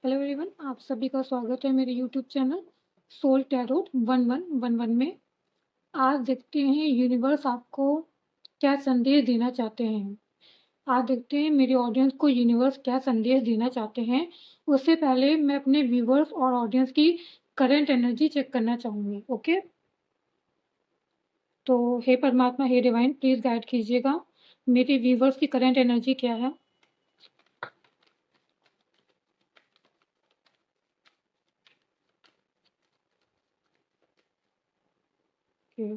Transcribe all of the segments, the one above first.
Hello everyone, आप सभी का स्वागत है मेरे यूट्यूब चैनल सोल टैरोट 1111 में। आज देखते हैं यूनिवर्स आपको क्या संदेश देना चाहते हैं। आज देखते हैं मेरे ऑडियंस को यूनिवर्स क्या संदेश देना चाहते हैं। उससे पहले मैं अपने व्यूवर्स और ऑडियंस की करंट एनर्जी चेक करना चाहूँगी। ओके, तो हे परमात्मा, हे डिवाइन, प्लीज़ गाइड कीजिएगा मेरे व्यूवर्स की करंट एनर्जी क्या है। ओके,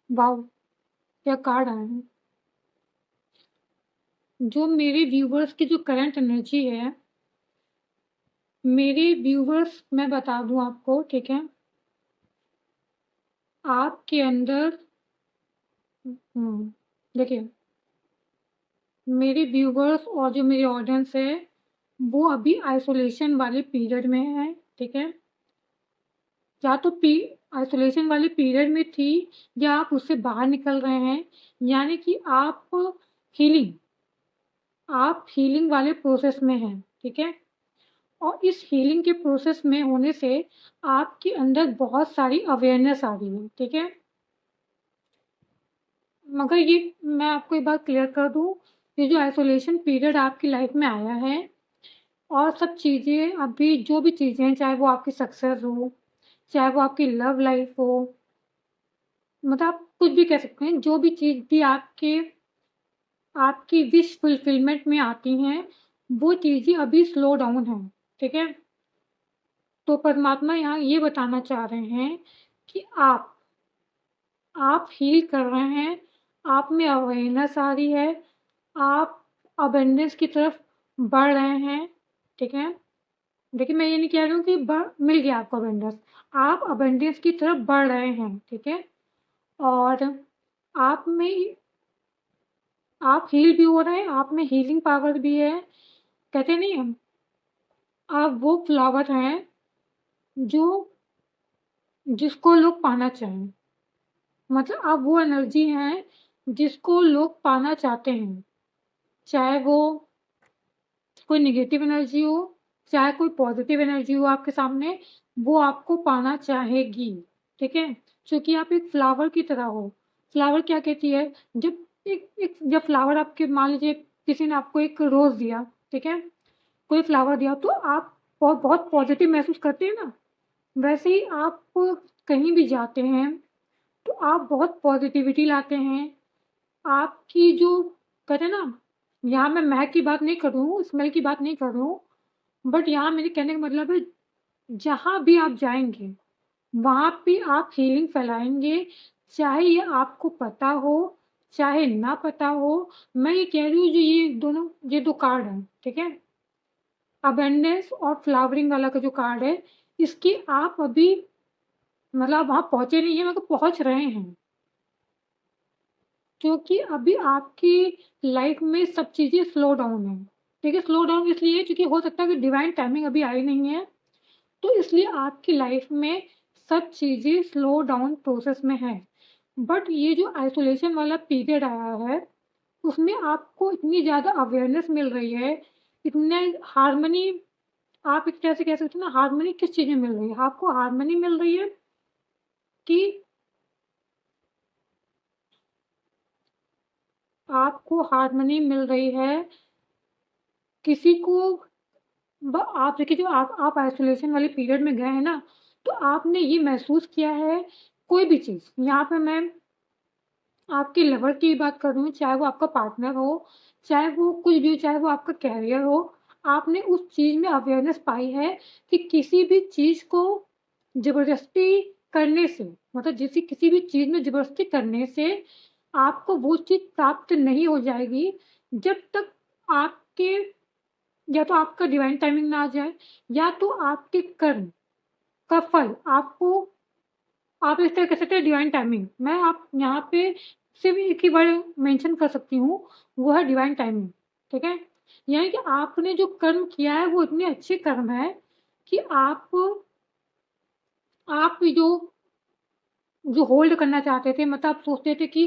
वाओ, क्या कार्ड आए हैं। जो मेरे व्यूवर्स की जो करंट एनर्जी है, मेरे व्यूवर्स, मैं बता दूं आपको, ठीक है। आपके अंदर देखिए, मेरे व्यूवर्स और जो मेरी ऑडियंस है वो अभी आइसोलेशन वाले पीरियड में है, ठीक है। या तो आइसोलेशन वाले पीरियड में थी या आप उससे बाहर निकल रहे हैं, यानी कि हीलिंग आप हीलिंग वाले प्रोसेस में हैं, ठीक है। और इस हीलिंग के प्रोसेस में होने से आपके अंदर बहुत सारी अवेयरनेस आ रही है, ठीक है। मगर ये मैं आपको एक बात क्लियर कर दूं, ये जो आइसोलेशन पीरियड आपकी लाइफ में आया है और सब चीज़ें, अभी जो भी चीज़ें हैं, चाहे वो आपकी सक्सेस हो, चाहे वो आपकी लव लाइफ हो, मतलब आप कुछ भी कह सकते हैं, जो भी चीज़ भी आपकी विश फुलफिलमेंट में आती हैं, वो चीज़ें अभी स्लो डाउन हैं, ठीक है। तो परमात्मा यहाँ ये बताना चाह रहे हैं कि आप हील कर रहे हैं, आप में अवेयरनेस आ रही है, आप अबेंडेंस की तरफ बढ़ रहे हैं, ठीक है। देखिए, मैं ये नहीं कह रही हूँ कि मिल गया आपको अबेंडेंस, आप अबेंडेंस की तरफ बढ़ रहे हैं, ठीक है। और आप में आप हील भी हो रहे हैं, आप में हीलिंग पावर भी है। कहते नहीं हम, आप वो फ्लावर हैं जो जिसको लोग पाना चाहें, मतलब आप वो एनर्जी हैं जिसको लोग पाना चाहते हैं, चाहे वो कोई नेगेटिव एनर्जी हो, चाहे कोई पॉजिटिव एनर्जी हो आपके सामने, वो आपको पाना चाहेगी, ठीक है। क्योंकि आप एक फ्लावर की तरह हो। फ्लावर क्या कहती है, जब जब फ्लावर आपके, मान लीजिए किसी ने आपको एक रोज़ दिया, ठीक है, कोई फ्लावर दिया, तो आप बहुत बहुत पॉजिटिव महसूस करते हैं ना। वैसे ही आप कहीं भी जाते हैं तो आप बहुत पॉजिटिविटी लाते हैं। आपकी जो, कहते हैं ना, यहाँ मैं महक की बात नहीं कर रही हूँ, स्मेल की बात नहीं कर रही हूँ, बट यहाँ मेरे कहने का मतलब है, जहाँ भी आप जाएँगे, वहाँ पे आप हीलिंग फैलाएँगे, चाहे ये आपको पता हो, चाहे ना पता हो। मैं ये कह रही हूँ, जो ये 2 कार्ड हैं, ठीक है? अबंडेंस और फ्लावरिंग वाला का जो कार्ड है, इसकी आप अभी, मतलब आप वहाँ पहुँचे नहीं हैं, मगर पहुँच रहे हैं। क्योंकि अभी आपकी लाइफ में सब चीज़ें स्लो डाउन हैं, ठीक है? स्लो डाउन इसलिए क्योंकि हो सकता है कि डिवाइन टाइमिंग अभी आई नहीं है, तो इसलिए आपकी लाइफ में सब चीज़ें स्लो डाउन प्रोसेस में हैं। बट ये जो आइसोलेशन वाला पीरियड आया है, उसमें आपको इतनी ज़्यादा अवेयरनेस मिल रही है, इतने हार्मनी, आप एक तरह से कह सकते हैं ना, हार्मनी किस चीज़ में मिल रही है? आपको हार्मनी मिल रही है कि आपको हार्मनी मिल रही है किसी को, आप देखिए, जो आप आइसोलेशन वाले पीरियड में गए हैं ना, तो आपने ये महसूस किया है, कोई भी चीज़, यहाँ पे मैं आपके लवर की बात कर रही हूँ, चाहे वो आपका पार्टनर हो, चाहे वो कुछ भी हो, चाहे वो आपका कैरियर हो, आपने उस चीज़ में अवेयरनेस पाई है कि किसी भी चीज़ को ज़बरदस्ती करने से, मतलब जिसे किसी भी चीज़ में ज़बरदस्ती करने से आपको वो चीज़ प्राप्त नहीं हो जाएगी, जब तक आपके, या तो आपका डिवाइन टाइमिंग ना आ जाए, या तो आपके कर्म का फल आपको, आप इस तरह कह सकते हैं डिवाइन टाइमिंग। मैं आप यहाँ पे सिर्फ़ एक ही वर्ड मेंशन कर सकती हूँ, वो है डिवाइन टाइमिंग, ठीक है? यानी कि आपने जो कर्म किया है वो इतने अच्छे कर्म हैं कि आप जो जो होल्ड करना चाहते थे, मतलब आप सोचते थे कि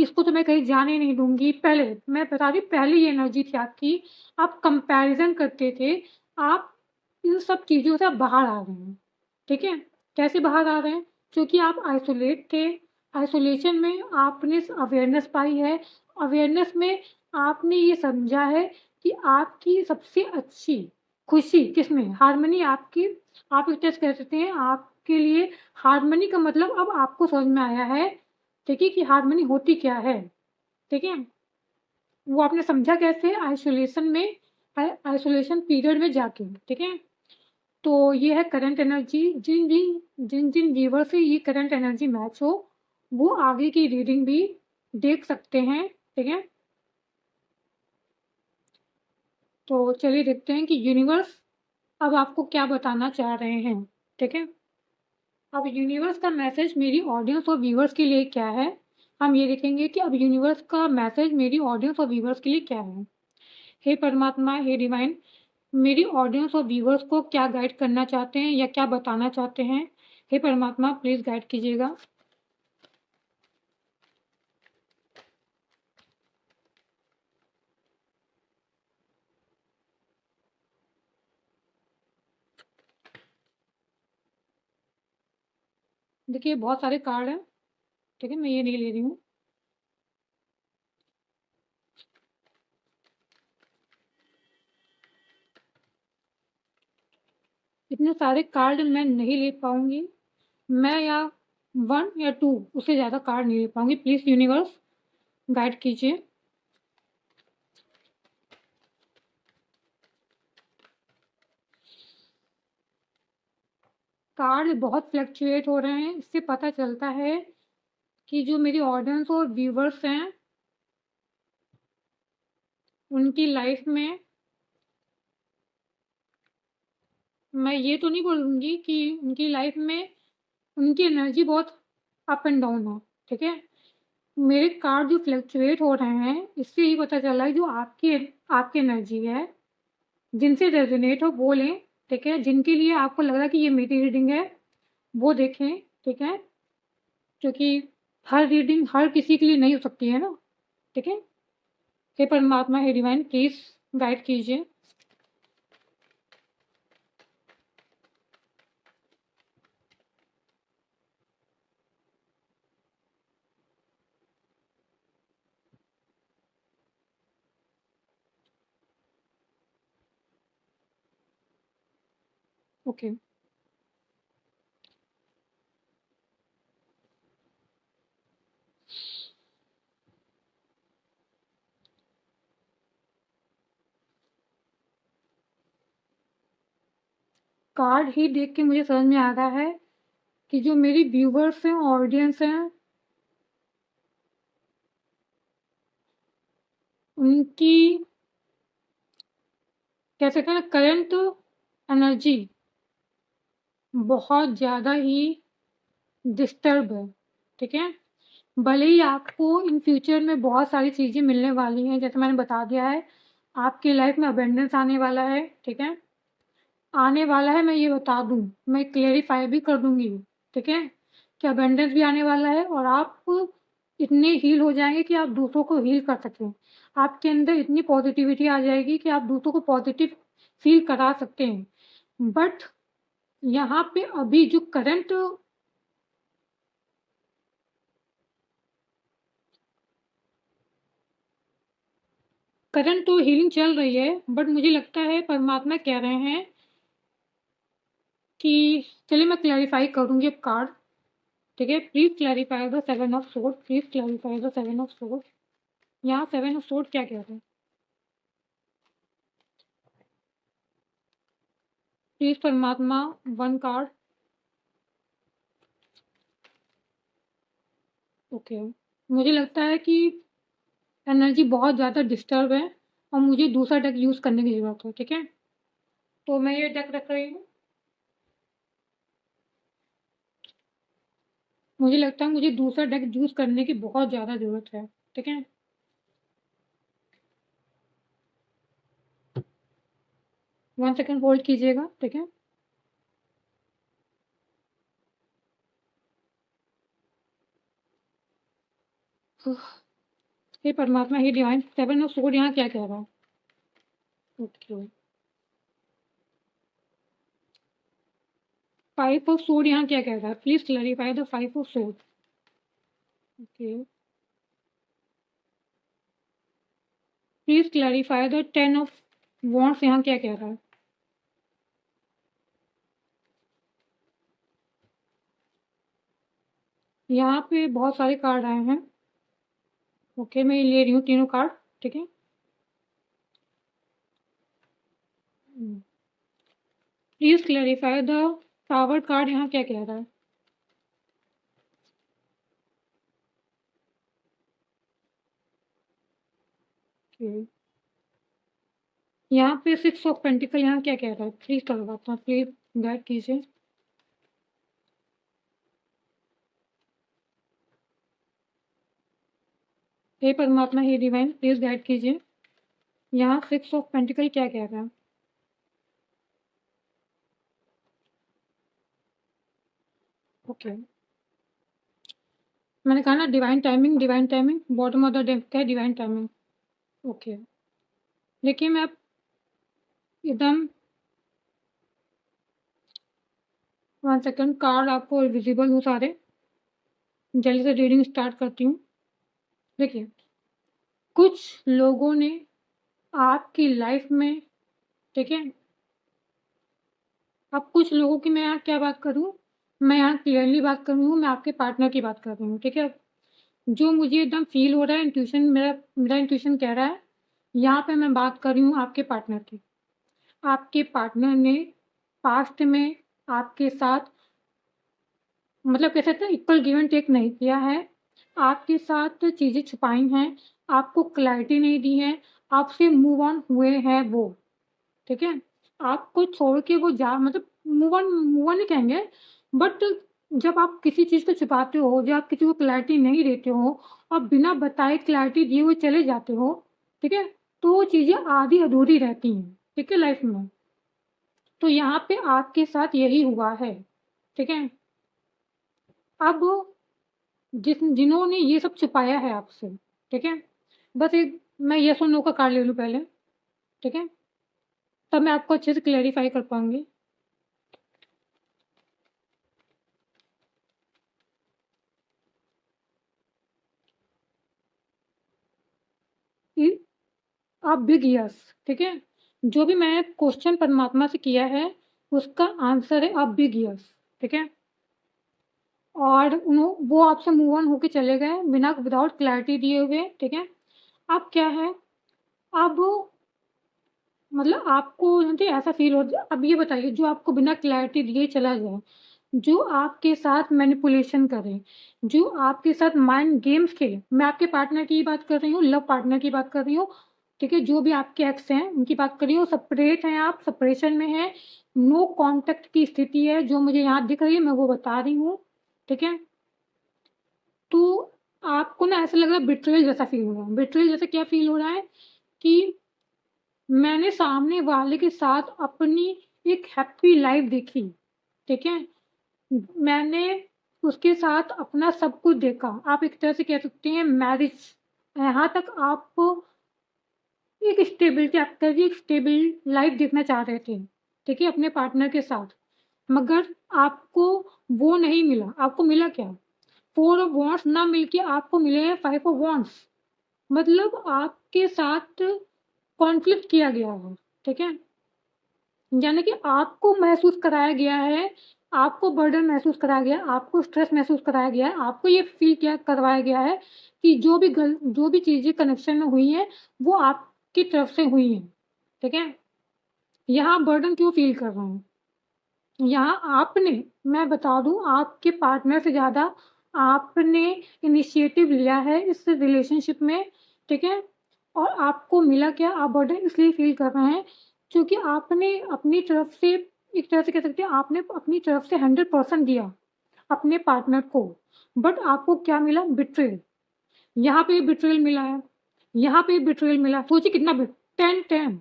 इसको तो मैं कहीं जाने नहीं दूँगी। पहले मैं बता रही हूँ, पहले ये एनर्जी थी आपकी, आप कंपैरिज़न करते थे, आप इन सब चीज़ों से आप बाहर आ गए हैं, ठीक है? कैसे बाहर आ रहे हैं? क्योंकि आप आइसोलेट थे, आइसोलेशन में आपने अवेयरनेस पाई है, अवेयरनेस में आपने ये समझा है कि आपकी सबसे अच्छी खुशी किसमें? हार्मनी आपकी, आप एक तरह से कह सकते हैं, आपके लिए हार्मनी का मतलब अब आपको समझ में आया है, ठीक है, कि हार्मनी होती क्या है, ठीक है? वो आपने समझा कैसे? आइसोलेशन में, आइसोलेशन पीरियड में जाके, ठीक है? तो ये है करंट एनर्जी। जिन व्यूअर से ये करंट एनर्जी मैच हो, वो आगे की रीडिंग भी देख सकते हैं, ठीक है? तो चलिए देखते हैं कि यूनिवर्स अब आपको क्या बताना चाह रहे हैं, ठीक है? अब यूनिवर्स का मैसेज मेरी ऑडियंस और व्यूअर्स के लिए क्या है? हम ये देखेंगे कि अब यूनिवर्स का मैसेज मेरी ऑडियंस और व्यूअर्स के लिए क्या है? हे परमात्मा, हे डिवाइन, मेरी ऑडियंस और व्यूअर्स को क्या गाइड करना चाहते हैं या क्या बताना चाहते हैं? हे परमात्मा, प्लीज़ गाइड कीजिएगा। देखिए बहुत सारे कार्ड हैं, ठीक है? मैं ये नहीं ले रही हूँ। इतने सारे कार्ड मैं नहीं ले पाऊँगी। मैं या 1 या 2 उससे ज़्यादा कार्ड नहीं ले पाऊँगी। प्लीज़ यूनिवर्स गाइड कीजिए। कार्ड बहुत फ्लक्चुएट हो रहे हैं, इससे पता चलता है कि जो मेरी ऑडियंस और व्यूअर्स हैं, उनकी लाइफ में, मैं ये तो नहीं बोलूँगी कि उनकी लाइफ में उनकी एनर्जी बहुत अप एंड डाउन है, ठीक है? मेरे कार्ड जो फ्लक्चुएट हो रहे हैं, इससे ये पता चल रहा है जो आपकी आपकी एनर्जी है, जिनसे रेजोनेट हो वो लें, ठीक है? जिनके लिए आपको लग रहा है कि ये मेरी रीडिंग है, वो देखें, ठीक है? क्योंकि हर रीडिंग हर किसी के लिए नहीं हो सकती है ना, ठीक है? हे परमात्मा, हे डिवाइन, प्लीज़ गाइड कीजिए। ओके। कार्ड ही देख के मुझे समझ में आ रहा है कि जो मेरी व्यूवर्स हैं, ऑडियंस हैं, उनकी कह सकते हैं करंट एनर्जी बहुत ज़्यादा ही डिस्टर्ब है, ठीक है? भले ही आपको इन फ्यूचर में बहुत सारी चीज़ें मिलने वाली हैं, जैसे मैंने बता दिया है, आपकी लाइफ में अबेंडेंस आने वाला है, ठीक है? आने वाला है, मैं ये बता दूँ, मैं क्लेरिफ़ाई भी कर दूँगी, ठीक है? कि अबेंडेंस भी आने वाला है और आप इतने हील हो जाएँगे कि आप दूसरों को हील कर सकें। आपके अंदर इतनी पॉज़िटिविटी आ जाएगी कि आप दूसरों को पॉज़िटिव फ़ील करा सकते हैं। बट यहाँ पे अभी जो करंट तो हीलिंग चल रही है, बट मुझे लगता है परमात्मा कह रहे हैं कि चलिए मैं क्लैरिफ़ाई करूँगी अब कार्ड, ठीक है? Please clarify the 7 of sword, please clarify the 7 of sword. यहाँ 7 ऑफ सोर्ड क्या कह रहे हैं? प्लीज़ परमात्मा 1 कार्ड। ओके। मुझे लगता है कि एनर्जी बहुत ज़्यादा डिस्टर्ब है और मुझे दूसरा डेक यूज़ करने की ज़रूरत है, ठीक है? तो मैं ये डेक रख रही हूँ। मुझे लगता है मुझे दूसरा डेक यूज़ करने की बहुत ज़्यादा ज़रूरत है, ठीक है? 1 सेकंड होल्ड कीजिएगा, ठीक है? हे परमात्मा, हे डिवाइन, 7 ऑफ सोर्ड यहाँ क्या कह रहा है? ओके, 5 ऑफ सोर्ड यहाँ क्या कह रहा है? Please clarify the 5 of sword. Okay, please clarify the 10 of wands यहाँ क्या कह रहा है? यहाँ पे बहुत सारे कार्ड आए हैं। ओके, मैं ले रही हूँ तीनों कार्ड, ठीक है। Please clarify the tower card यहाँ क्या कह रहा है? ओके, यहाँ पे 6 ऑफ पेंटिकल यहाँ क्या कह रहा है? प्लीज करवाता हूँ, प्लीज गाइड कीजिए। हे परमात्मा, हे डिवाइन, प्लीज गाइड कीजिए। यहाँ 6 ऑफ पेंटिकल क्या कह रहा है? ओके, मैंने कहा ना divine timing, divine timing, bottom of the deck का डिवाइन टाइमिंग। ओके, देखिए मैं अब एकदम 1 सेकंड, कार्ड आपको विजिबल हो सारे, जल्दी से रीडिंग स्टार्ट करती हूँ। देखिए, कुछ लोगों ने आपकी लाइफ में, ठीक है, अब कुछ लोगों की मैं यहाँ क्या बात करूँ, मैं यहाँ क्लियरली बात कर रही हूँ, मैं आपके पार्टनर की बात कर रही हूँ, ठीक है। जो मुझे एकदम फील हो रहा है, इंट्यूशन, मेरा मेरा इंट्यूशन कह रहा है, यहाँ पे मैं बात कर रही हूँ आपके पार्टनर की। आपके पार्टनर ने पास्ट में आपके साथ, मतलब कह सकते हैं इक्वल गिव एंड टेक नहीं किया है, आपके साथ चीज़ें छुपाई हैं, आपको क्लैरिटी नहीं दी है, आपसे मूव ऑन हुए हैं वो, ठीक है। आपको छोड़ के वो जा, मतलब मूव ऑन नहीं कहेंगे, बट जब आप किसी चीज़ को छुपाते हो, जब आप किसी को क्लैरिटी नहीं देते हो और बिना बताए क्लैरिटी दिए हुए चले जाते हो, ठीक है, तो वो चीज़ें आधी अधूरी रहती हैं, ठीक है, लाइफ में। तो यहाँ पे आपके साथ यही हुआ है, ठीक है। अब जिन्होंने ये सब छुपाया है आपसे, ठीक है, बस एक मैं येस और नो का कार्ड ले लूँ पहले, ठीक है, तब मैं आपको अच्छे से क्लैरिफाई कर पाऊंगी। आप बिग यस, ठीक है, जो भी मैंने क्वेश्चन परमात्मा से किया है उसका आंसर है आप बिग यस, ठीक है। और वो आपसे मूव ऑन होके चले गए बिना विदाउट क्लैरिटी दिए हुए, ठीक है। अब क्या है, अब मतलब आपको मुझे ऐसा फील हो, अब ये बताइए, जो आपको बिना क्लैरिटी दिए चला जाए, जो आपके साथ मैनिपुलेशन करे, जो आपके साथ माइंड गेम्स खेले, मैं आपके पार्टनर की बात कर रही हूँ, लव पार्टनर की बात कर रही हूँ, ठीक है, जो भी आपके एक्स हैं उनकी बात कर रही हूँ, सेपरेट हैं आप, सेपरेशन में हैं, नो कॉन्टैक्ट की स्थिति है जो मुझे यहाँ दिख रही है, मैं वो बता रही हूँ, ठीक है। तो आपको ना ऐसा लग रहा है बिट्रेयल जैसा फील हो रहा है। बिट्रेयल जैसा क्या फील हो रहा है कि मैंने सामने वाले के साथ अपनी एक हैप्पी लाइफ देखी, ठीक है, मैंने उसके साथ अपना सब कुछ देखा, आप एक तरह से कह सकते हैं मैरिज, यहाँ तक आप एक स्टेबिलिटी, आप कहिए एक स्टेबल लाइफ देखना चाह रहे थे, ठीक है, अपने पार्टनर के साथ, मगर आपको वो नहीं मिला। आपको मिला क्या? 4 ऑफ वॉन्ड्स ना मिलके आपको मिले हैं 5 ऑफ वॉन्ड्स, मतलब आपके साथ कॉन्फ्लिक्ट किया गया है, ठीक है, यानी कि आपको महसूस कराया गया है, आपको बर्डन महसूस कराया गया है, आपको स्ट्रेस महसूस कराया गया है, आपको ये फील क्या करवाया गया है कि जो भी चीज़ें कनेक्शन में हुई हैं वो आपकी तरफ से हुई हैं, ठीक है। यहाँ बर्डन क्यों फील कर रहे हैं? यहाँ आपने, मैं बता दूँ, आपके पार्टनर से ज़्यादा आपने इनिशिएटिव लिया है इस रिलेशनशिप में, ठीक है। और आपको मिला क्या? आप बर्डन इसलिए फील कर रहे हैं क्योंकि आपने अपनी तरफ से, एक तरह से कह सकते हैं, आपने अपनी तरफ से 100% दिया अपने पार्टनर को, बट आपको क्या मिला? बिट्रेयल। यहाँ पे बिट्रेयल मिला है, यहाँ पे बिट्रेयल मिला, सोचिए कितना 10-10,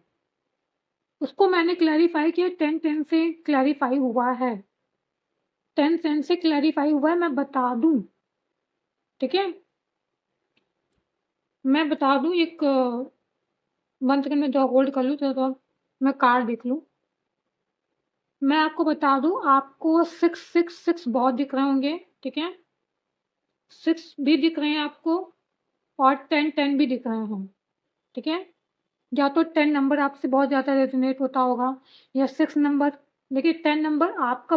उसको मैंने क्लैरिफाई किया, 10-10 से क्लैरिफाई हुआ है, 10 सेंस से क्लैरिफाई हुआ है, मैं बता दूं, ठीक है। मैं बता दूँ एक 1 सेकंड में जो होल्ड कर लूँ तो मैं कार्ड देख लूँ। मैं आपको बता दूँ, आपको 666 बहुत दिख रहे होंगे, ठीक है? 6 भी दिख रहे हैं आपको और 10 भी दिख रहे हैं, ठीक है? या तो 10 नंबर आपसे बहुत ज़्यादा रेज़ोनेट होता होगा या 6 नंबर। देखिए 10 नंबर आपका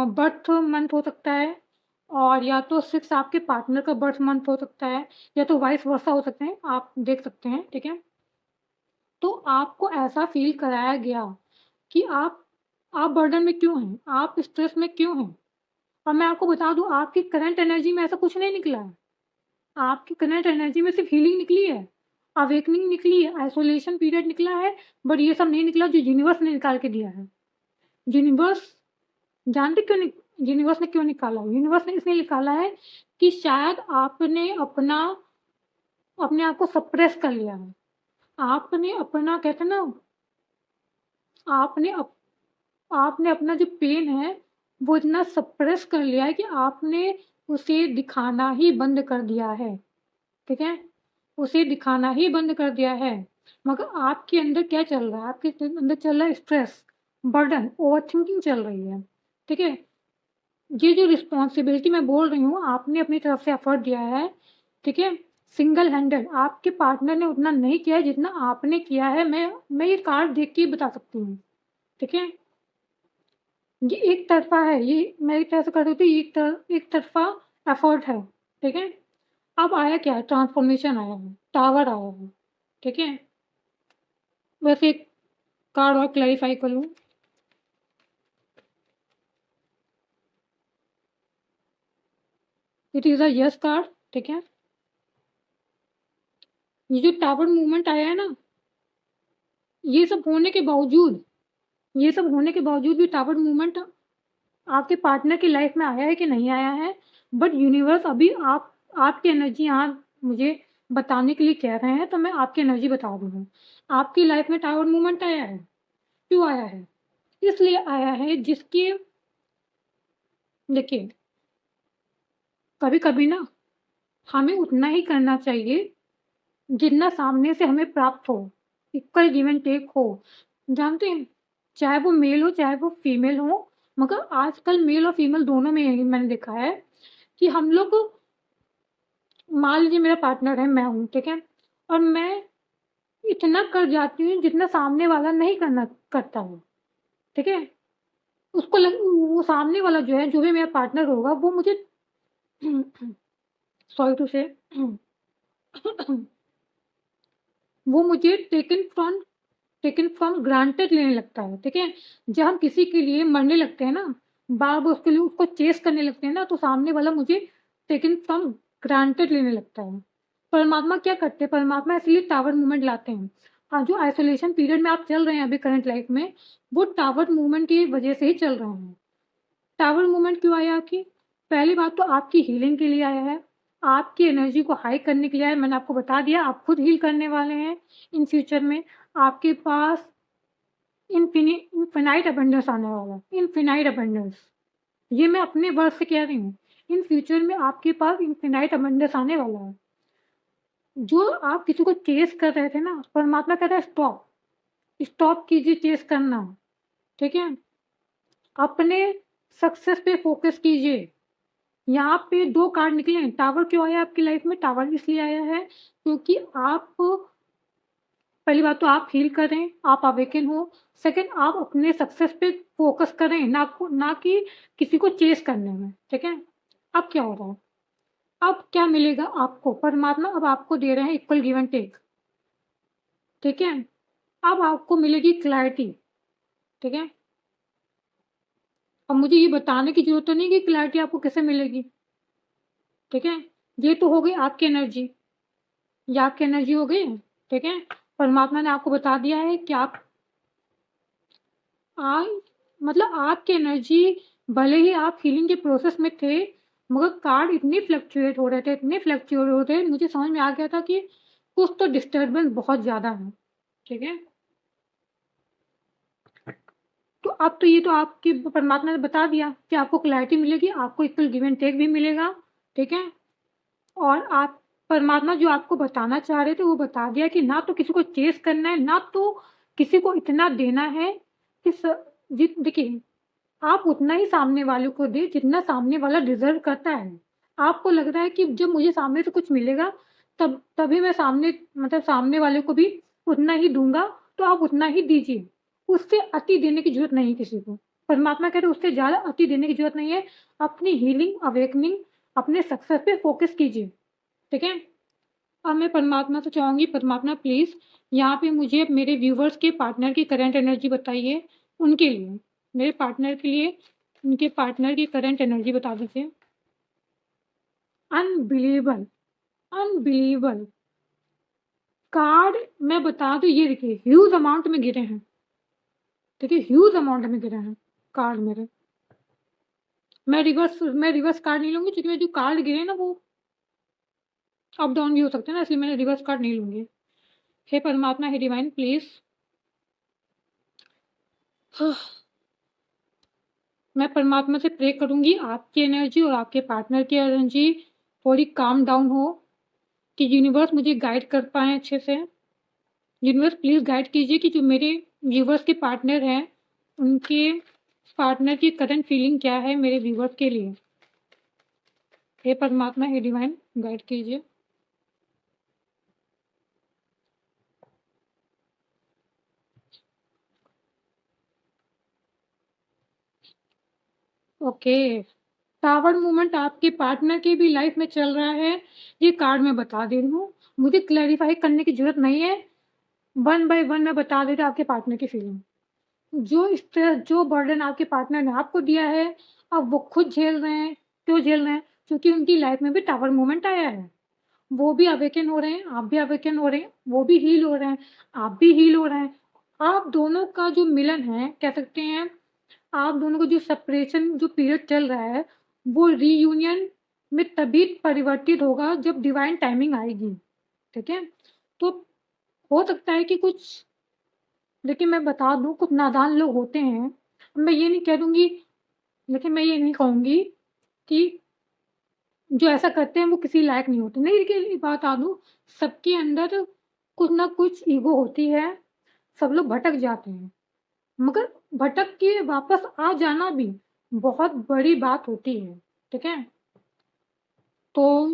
बर्थ मंथ हो सकता है और या तो 6 आपके पार्टनर का बर्थ मंथ हो सकता है या तो वाइस वर्सा हो सकते हैं, आप देख सकते हैं, ठीक है? तो आपको ऐसा फ़ील कराया गया कि आप बर्डन में क्यों हैं? आप स्ट्रेस में क्यों हैं? और मैं आपको बता दूँ, आपकी करंट एनर्जी में ऐसा कुछ नहीं निकला है। आपकी करंट एनर्जी में सिर्फ़ हीलिंग निकली है, अवेकनिंग निकली है, आइसोलेशन पीरियड निकला है, बट ये सब नहीं निकला जो यूनिवर्स ने निकाल के दिया है। यूनिवर्स जानते क्यों नि यूनिवर्स ने क्यों निकाला? यूनिवर्स ने इसलिए निकाला है कि शायद आपने अपने आप को सप्रेस कर लिया है। आपने अपना कहते हैं ना, आपने अप आपने अपना जो पेन है, वो इतना सप्रेस कर लिया है कि आपने उसे दिखाना ही बंद कर दिया है, ठीक है? उसे दिखाना ही बंद कर दिया है। मगर आपके अंदर क्या चल रहा है? आपके अंदर चल रहा है स्ट्रेस, बर्डन, ओवरथिंकिंग चल रही है, ठीक है? ये जो रिस्पॉन्सिबिलिटी मैं बोल रही हूँ, आपने अपनी तरफ से एफर्ट दिया है, ठीक है? सिंगल हैंडेड आपके पार्टनर ने उतना नहीं किया है जितना आपने किया है। मैं ये कार्ड देख के ही बता सकती हूँ, ठीक है? ये एक तरफ़ा है, ये मैं एक तरह से कह सकती हूँ, एक तरफ़ा एफर्ट है, ठीक है? अब आया क्या है? ट्रांसफॉर्मेशन आया है, टावर आया है, ठीक है? बस एक कार्ड और क्लैरिफ़ाई कर लूँ। It is a yes card, ठीक है? ये जो टावर मूवमेंट आया है ना, ये सब होने के बावजूद ये सब होने के बावजूद भी टावर मूवमेंट आपके पार्टनर की लाइफ़ में आया है कि नहीं आया है, बट यूनिवर्स अभी आपकी एनर्जी यहाँ मुझे बताने के लिए कह रहे हैं, तो मैं आपकी एनर्जी बता रही हूँ। आपकी लाइफ़ में टावर मूवमेंट आया है, क्यों आया है? इसलिए आया है जिसकी देखिए, कभी-कभी ना हमें उतना ही करना चाहिए जितना सामने से हमें प्राप्त हो, इक्वल गिव एंड टेक हो। जानते हैं, चाहे वो मेल हो, चाहे वो फीमेल हो, मगर आजकल मेल और फीमेल दोनों में यही मैंने देखा है कि हम लोग मान लीजिए मेरा पार्टनर है, मैं हूँ, ठीक है? और मैं इतना कर जाती हूँ जितना सामने वाला नहीं करता है, ठीक है? उसको लग वो सामने वाला जो है, जो भी मेरा पार्टनर होगा, वो मुझे सॉरी टू से वो मुझे टेकन फ्रॉम ग्रांटेड लेने लगता है, ठीक है? जब हम किसी के लिए मरने लगते हैं ना, बार-बार उसके लिए उसको चेज़ करने लगते हैं ना, तो सामने वाला मुझे टेकन फ्रॉम ग्रांटेड लेने लगता है। परमात्मा क्या करते हैं? परमात्मा इसलिए टावर मूवमेंट लाते हैं। जो आइसोलेशन पीरियड में आप चल रहे हैं अभी करंट लाइफ़ में, वो टावर मूवमेंट की वजह से ही चल रहे हैं। टावर मूवमेंट क्यों आया आपकी? पहली बात तो आपकी हीलिंग के लिए आया है, आपकी एनर्जी को हाई करने के लिए आया है। मैंने आपको बता दिया, आप खुद हील करने वाले हैं इन फ्यूचर में। आपके पास इनफिनाइट अबंडेंस आने वाला है, इनफिनाइट अबंडेंस। ये मैं अपने वर्ड से कह रही हूँ। इन फ्यूचर में आपके पास इनफिनाइट अबंडेंस आने वाला है। जो आप किसी को चेज़ कर रहे थे ना, परमात्मा कहता है स्टॉप, स्टॉप कीजिए चेज़ करना, ठीक है? अपने सक्सेस पे फ़ोकस कीजिए। यहाँ पे 2 कार्ड निकले हैं। टावर क्यों आया आपकी लाइफ़ में? टावर इसलिए आया है क्योंकि आप पहली बात तो आप हील कर रहे हैं, आप अवेकन हो। सेकंड, आप अपने सक्सेस पे फ़ोकस कर रहे हैं, ना कि किसी को चेज़ करने में, ठीक है? अब क्या हो रहा है? अब क्या मिलेगा आपको? परमात्मा अब आपको दे रहे हैं इक्वल गिव एंड टेक, ठीक है? अब आपको मिलेगी क्लैरिटी, ठीक है? अब मुझे ये बताने की ज़रूरत तो नहीं कि क्लैरिटी आपको कैसे मिलेगी, ठीक है? ये तो हो गई आपकी एनर्जी, ये आपकी एनर्जी हो गई, ठीक है? परमात्मा ने आपको बता दिया है कि आ मतलब आपकी एनर्जी, भले ही आप हीलिंग के प्रोसेस में थे, मगर कार्ड इतने फ्लक्चुएट हो रहे थे, इतने फ्लक्चुएट हो रहे थे, मुझे समझ में आ गया था कि कुछ तो डिस्टर्बेंस बहुत ज़्यादा है, ठीक है? तो अब तो ये तो आपकी परमात्मा ने बता दिया कि आपको क्लैरिटी मिलेगी, आपको इक्वल गिव एंड टेक भी मिलेगा, ठीक है? और परमात्मा जो आपको बताना चाह रहे थे वो बता दिया कि ना तो किसी को चेस करना है, ना तो किसी को इतना देना है कि देखिए, आप उतना ही सामने वाले को दें जितना सामने वाला डिज़र्व करता है। आपको लग रहा है कि जब मुझे सामने से कुछ मिलेगा तभी मैं सामने वाले को भी उतना ही दूँगा, तो आप उतना ही दीजिए। उससे अति देने की ज़रूरत नहीं है किसी को। परमात्मा कह रहे हैं उससे ज़्यादा अति देने की ज़रूरत नहीं है। अपनी हीलिंग, अवेकनिंग, अपने सक्सेस पे फ़ोकस कीजिए, ठीक है? अब मैं परमात्मा से चाहूँगी, परमात्मा प्लीज़ यहाँ पे मुझे मेरे व्यूवर्स के पार्टनर की करंट एनर्जी बताइए, उनके लिए, मेरे पार्टनर के लिए उनके पार्टनर की करंट एनर्जी बता दीजिए। अनबिलीवेबल, अनबिलीवेबल कार्ड मैं बता दूँ, ये देखिए ह्यूज अमाउंट में गिरे हैं, देखिए ह्यूज अमाउंट में गिरे हैं कार्ड मेरे। मैं रिवर्स कार्ड नहीं लूँगी, क्योंकि मेरे जो कार्ड गिरे ना वो अप डाउन भी हो सकते हैं ना, इसलिए मैंने रिवर्स कार्ड नहीं लूँगी। हे परमात्मा, हे डिवाइन प्लीज़ मैं परमात्मा से प्रे करूँगी आपकी एनर्जी और आपके पार्टनर की एनर्जी थोड़ी काम डाउन हो, कि यूनिवर्स मुझे गाइड कर पाएँ अच्छे से। यूनिवर्स प्लीज़ गाइड कीजिए कि जो मेरे व्यूवर्स के पार्टनर हैं, उनके पार्टनर की करंट फीलिंग क्या है मेरे व्यूवर्स के लिए। हे परमात्मा, हे डिवाइन गाइड कीजिए। ओके, टावर मूवमेंट आपके पार्टनर की भी लाइफ में चल रहा है, ये कार्ड मैं बता दे रही हूँ। मुझे क्लैरिफ़ाई करने की ज़रूरत नहीं है, वन बाय वन मैं बता दे रही हूँ आपके पार्टनर की फीलिंग। जो स्ट्रेस, जो बर्डन आपके पार्टनर ने आपको दिया है, अब वो खुद झेल रहे हैं। क्यों झेल रहे हैं? क्योंकि उनकी लाइफ में भी टावर मूवमेंट आया है। वो भी अवेकन हो रहे हैं, आप भी अवेकन हो रहे हैं, वो भी हील हो रहे हैं, आप भी हील हो रहे हैं। आप दोनों का जो मिलन है, कह सकते हैं आप दोनों का जो सेपरेशन जो पीरियड चल रहा है, वो रीयूनियन में तभी परिवर्तित होगा जब डिवाइन टाइमिंग आएगी, ठीक है? तो हो सकता है कि कुछ, लेकिन मैं बता दूँ, कुछ नादान लोग होते हैं। मैं ये नहीं कह दूँगी, लेकिन मैं ये नहीं कहूँगी कि जो ऐसा करते हैं वो किसी लायक नहीं होते। नहीं, देखिए एक बात बता दूँ, सबके अंदर कुछ ना कुछ ईगो होती है, सब लोग भटक जाते हैं। मगर भटक के वापस आ जाना भी बहुत बड़ी बात होती है, ठीक है? तो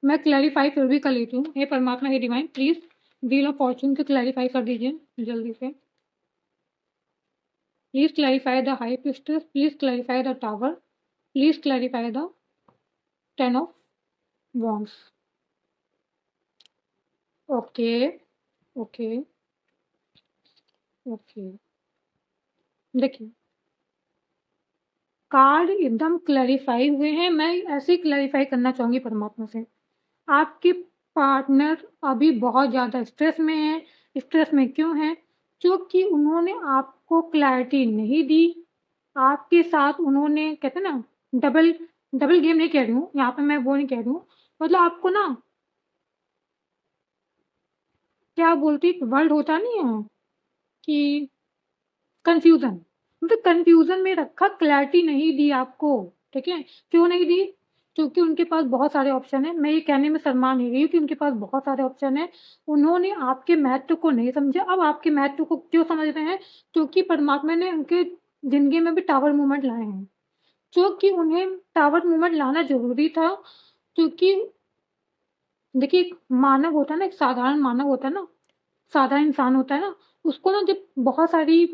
मैं क्लैरिफ़ाई फिर भी कर लेती हूँ। हे परमात्मा, हे divine please wheel of fortune को क्लैरिफ़ाई कर दीजिए जल्दी से। Please clarify the high priestess, please clarify the tower, please clarify the 10 of wands. Okay, okay, okay. देखिए, कार्ड एकदम क्लैरिफ़ाई हुए हैं। मैं ऐसे ही क्लैरिफ़ाई करना चाहूँगी परमात्मा से। आपके पार्टनर अभी बहुत ज़्यादा स्ट्रेस में हैं। स्ट्रेस में क्यों हैं? क्योंकि उन्होंने आपको क्लैरिटी नहीं दी। आपके साथ उन्होंने, कहते हैं ना, डबल डबल गेम नहीं कह रही हूँ, यहाँ पे मैं वो नहीं कह रही हूँ। मतलब आपको ना, क्या बोलते एक वर्ड होता नहीं है कि कन्फ्यूज़न, मतलब कन्फ्यूज़न में रखा, क्लैरिटी नहीं दी आपको, ठीक है? क्यों नहीं दी? क्योंकि उनके पास बहुत सारे ऑप्शन हैं। मैं ये कहने में शर्मा नहीं रही हूँ कि उनके पास बहुत सारे ऑप्शन हैं। उन्होंने आपके महत्व को नहीं समझा। अब आपके महत्व को क्यों समझ रहे हैं? क्योंकि परमात्मा ने उनके ज़िंदगी में भी टावर मूवमेंट लाए हैं। क्योंकि उन्हें टावर मूवमेंट लाना ज़रूरी था, क्योंकि देखिए एक मानव होता है ना, एक साधारण मानव होता है ना, साधारण इंसान होता है ना, उसको ना जब बहुत सारी,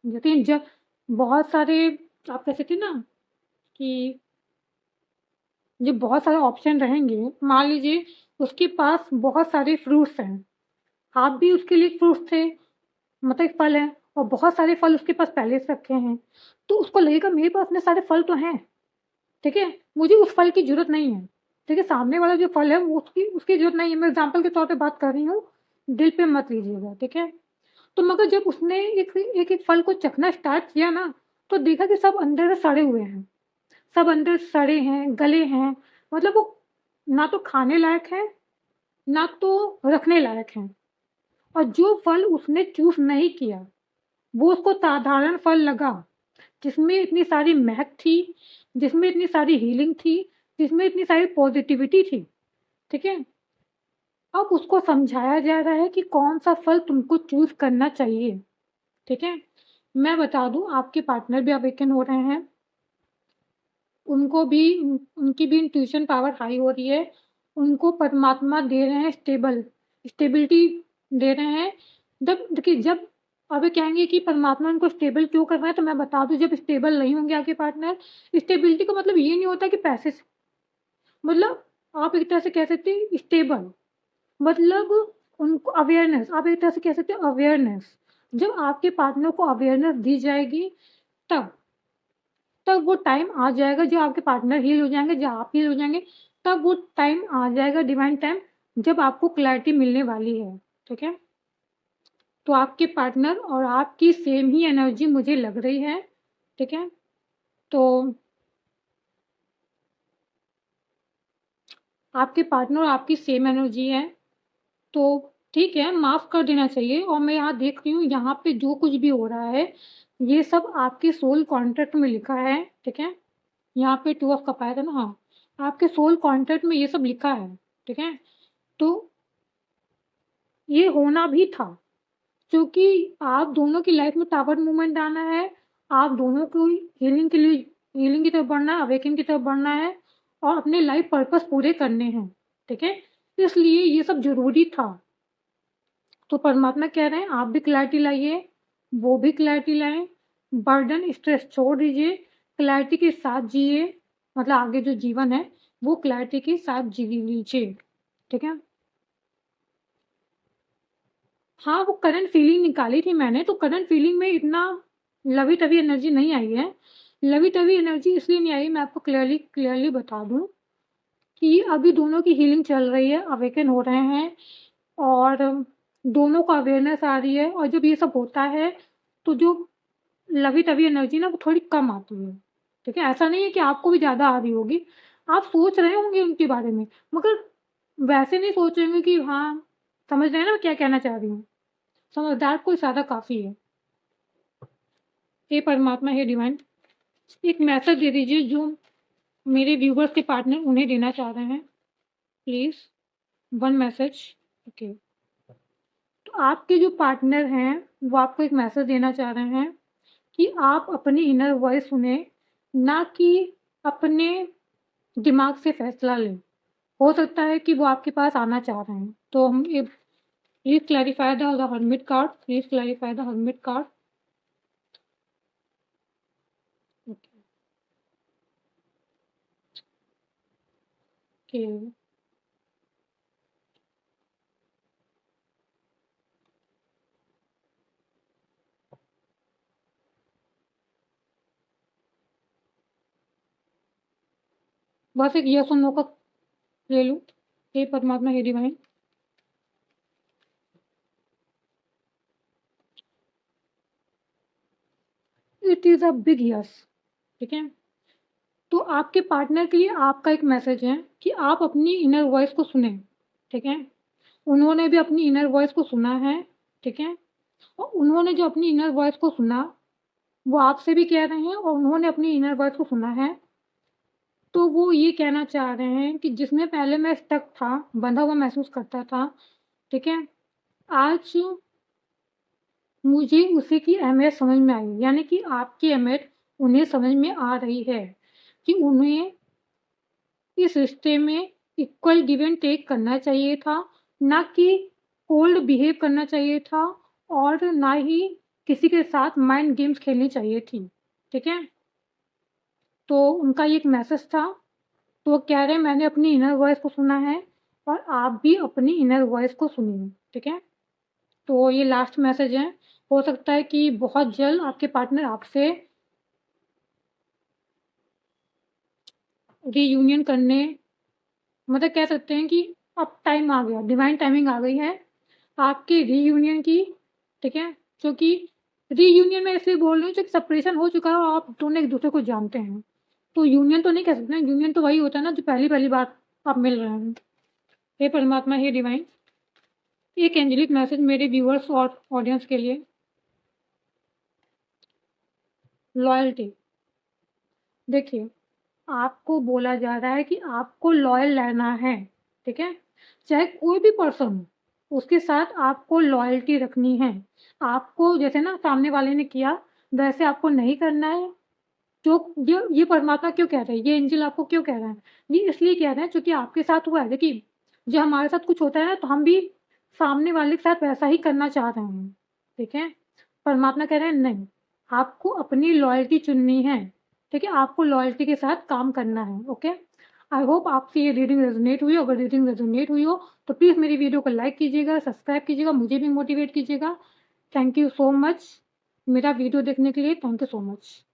लेकिन जब बहुत सारे, आप कह सकते हैं ना कि जब बहुत सारे ऑप्शन रहेंगे, मान लीजिए उसके पास बहुत सारे फ्रूट्स हैं, आप भी उसके लिए फ्रूट्स थे, मतलब एक फल है, और बहुत सारे फल उसके पास पहले से रखे हैं, तो उसको लगेगा मेरे पास इतने सारे फल तो हैं, ठीक है? मुझे उस फल की ज़रूरत नहीं है, ठीक है? सामने वाला जो फल है वो उसकी उसकी ज़रूरत नहीं है। मैं एग्ज़ाम्पल के तौर पे बात कर रही हूँ, दिल पे मत लीजिएगा, ठीक है? तो मगर जब उसने एक-एक फल को चखना स्टार्ट किया ना, तो देखा कि सब अंदर से सड़े हुए हैं। सब अंदर सड़े हैं, गले हैं, मतलब वो ना तो खाने लायक है, ना तो रखने लायक हैं। और जो फल उसने चूज़ नहीं किया, वो उसको साधारण फल लगा, जिसमें इतनी सारी महक थी, जिसमें इतनी सारी हीलिंग थी, जिसमें इतनी सारी पॉजिटिविटी थी, ठीक है? अब उसको समझाया जा रहा है कि कौन-सा फल तुमको चूज़ करना चाहिए, ठीक है? मैं बता दूँ, आपके पार्टनर भी अवेकन हो रहे हैं, उनको भी उनकी भी इंट्यूशन पावर हाई हो रही है, उनको परमात्मा दे रहे हैं स्टेबिलिटी दे रहे हैं। जब देखिए, जब अभी कहेंगे कि परमात्मा उनको स्टेबल क्यों कर रहा है, तो मैं बता दूँ, जब स्टेबल नहीं होंगे आपके पार्टनर, स्टेबिलिटी का मतलब ये नहीं होता कि पैसे से, मतलब आप एक तरह से कह सकते हैं स्टेबल, मतलब उनको अवेयरनेस, आप एक तरह से कह सकते हैं अवेयरनेस। जब आपके पार्टनर को अवेयरनेस दी जाएगी, तब तब वो टाइम आ जाएगा, जब आपके पार्टनर हील हो जाएँगे, जब आप हील हो जाएँगे, तब वो टाइम आ जाएगा, डिवाइन टाइम, जब आपको क्लैरिटी मिलने वाली है, ठीक है? तो आपके पार्टनर और आपकी सेम ही एनर्जी मुझे लग रही है, ठीक है? तो आपके पार्टनर और आपकी सेम एनर्जी है, तो ठीक है, माफ़ कर देना चाहिए। और मैं यहाँ देख रही हूँ, यहाँ पे जो कुछ भी हो रहा है, ये सब आपके सोल कॉन्ट्रैक्ट में लिखा है, ठीक है? यहाँ पे 2 ऑफ कप आया था ना? हाँ, आपके सोल कॉन्ट्रैक्ट में ये सब लिखा है, ठीक है? तो ये होना भी था, क्योंकि आप दोनों की लाइफ़ में टावर मूवमेंट आना है, आप दोनों को हीलिंग के लिए, हीलिंग की तरफ बढ़ना है, अवेकन की तरफ बढ़ना है और अपने लाइफ़ पर्पस पूरे करने हैं, ठीक है? इसलिए ये सब ज़रूरी था। तो परमात्मा कह रहे हैं, आप भी क्लैरिटी लाइए, वो भी क्लैरिटी लाएँ, बर्डन, स्ट्रेस छोड़ दीजिए, क्लैरिटी के साथ जिए, मतलब आगे जो जीवन है, वो क्लैरिटी के साथ जी लीजिए, ठीक है? हाँ, वो करंट फीलिंग निकाली थी मैंने, तो करंट फीलिंग में इतना लवी-तवी एनर्जी नहीं आई है। लवी-तवी एनर्जी इसलिए नहीं आई, मैं आपको क्लियरली क्लियरली बता दूँ कि अभी दोनों की हीलिंग चल रही है, अवेकन हो रहे हैं और दोनों को अवेयरनेस आ रही है, और जब ये सब होता है, तो जो लवी-तवी एनर्जी ना, वो थोड़ी कम आती है, ठीक है? ऐसा नहीं है कि आपको भी ज़्यादा आ रही होगी, आप सोच रहे होंगे उनके बारे में, मगर वैसे नहीं सोचेंगे कि हाँ, समझ रहे हैं ना मैं क्या कहना चाह रही हूँ? समझदार को ज़्यादा काफ़ी है। हे परमात्मा, हे डिवाइन, एक मैसेज दे दीजिए जो मेरे व्यूवर्स के पार्टनर उन्हें देना चाह रहे हैं, प्लीज़, 1 मैसेज। ओके। तो आपके जो पार्टनर हैं, वो आपको एक मैसेज देना चाह रहे हैं कि आप अपनी इनर वॉइस सुनें, ना कि अपने दिमाग से फैसला लें। हो सकता है कि वो आपके पास आना चाह रहे हैं। तो हम ये please clarify the hermit card, please clarify the hermit card. Okay, okay. बस एक येस और नो का ले लूँ। हे परमात्मा, हे divine. It is a big yes, ठीक है? तो आपके पार्टनर के लिए आपका एक मैसेज है कि आप अपनी इनर वॉइस को सुनें, ठीक है? उन्होंने भी अपनी इनर वॉइस को सुना है, ठीक है? और उन्होंने जो अपनी इनर वॉइस को सुना, वो आपसे भी कह रहे हैं और उन्होंने अपनी इनर वॉइस को सुना है, तो वो ये कहना चाह रहे हैं कि जिसमें पहले मैं स्टक था, बंधा हुआ महसूस करता था, ठीक है? आज मुझे उसी की अहमियत समझ में आई, यानी कि आपकी अहमियत उन्हें समझ में आ रही है कि उन्हें इस रिश्ते में इक्वल गिव एंड टेक करना चाहिए था, ना कि कोल्ड बिहेव करना चाहिए था और ना ही किसी के साथ माइंड गेम्स खेलनी चाहिए थी, ठीक है? तो उनका ये एक मैसेज था, तो वो कह रहे हैं मैंने अपनी इनर वॉइस को सुना है और आप भी अपनी इनर वॉइस को सुनिए, ठीक है? तो ये लास्ट मैसेज है, हो सकता है कि बहुत जल्द आपके पार्टनर आपसे रीयूनियन करने, मतलब कह सकते हैं कि अब टाइम आ गया, डिवाइन टाइमिंग आ गई है आपके रीयूनियन की, ठीक है? क्योंकि रीयूनियन मैं इसलिए बोल रही हूँ क्योंकि सेपरेशन हो चुका है और आप दोनों एक-दूसरे को जानते हैं। तो यूनियन तो नहीं कह सकते ना, यूनियन तो वही होता है ना जो पहली-पहली बार आप मिल रहे हैं। हे परमात्मा, हे डिवाइन, एक एंजेलिक मैसेज मेरे व्यूअर्स और ऑडियंस के लिए। लॉयल्टी, देखिए, आपको बोला जा रहा है कि आपको लॉयल रहना है, ठीक है? चाहे कोई भी पर्सन हो, उसके साथ आपको लॉयल्टी रखनी है। आपको जैसे ना सामने वाले ने किया, वैसे आपको नहीं करना है। जो ये परमात्मा क्यों कह रहे हैं, ये एंजेल आपको क्यों कह रहे हैं? ये इसलिए कह रहे हैं क्योंकि आपके साथ हुआ है। देखिए, जब हमारे साथ कुछ होता है ना, तो हम भी सामने वाले के साथ वैसा ही करना चाह रहे हैं, ठीक है? परमात्मा कह रहे हैं नहीं, आपको अपनी लॉयल्टी चुननी है, ठीक है? आपको लॉयल्टी के साथ काम करना है, ओके? आई होप आपसे ये रीडिंग रेज़ोनेट हुई हो। अगर रीडिंग रेज़ोनेट हुई हो, तो प्लीज़ मेरी वीडियो को लाइक कीजिएगा, सब्सक्राइब कीजिएगा, मुझे भी मोटिवेट कीजिएगा। Thank you so much. मेरा वीडियो देखने के लिए थैंक यू सो मच।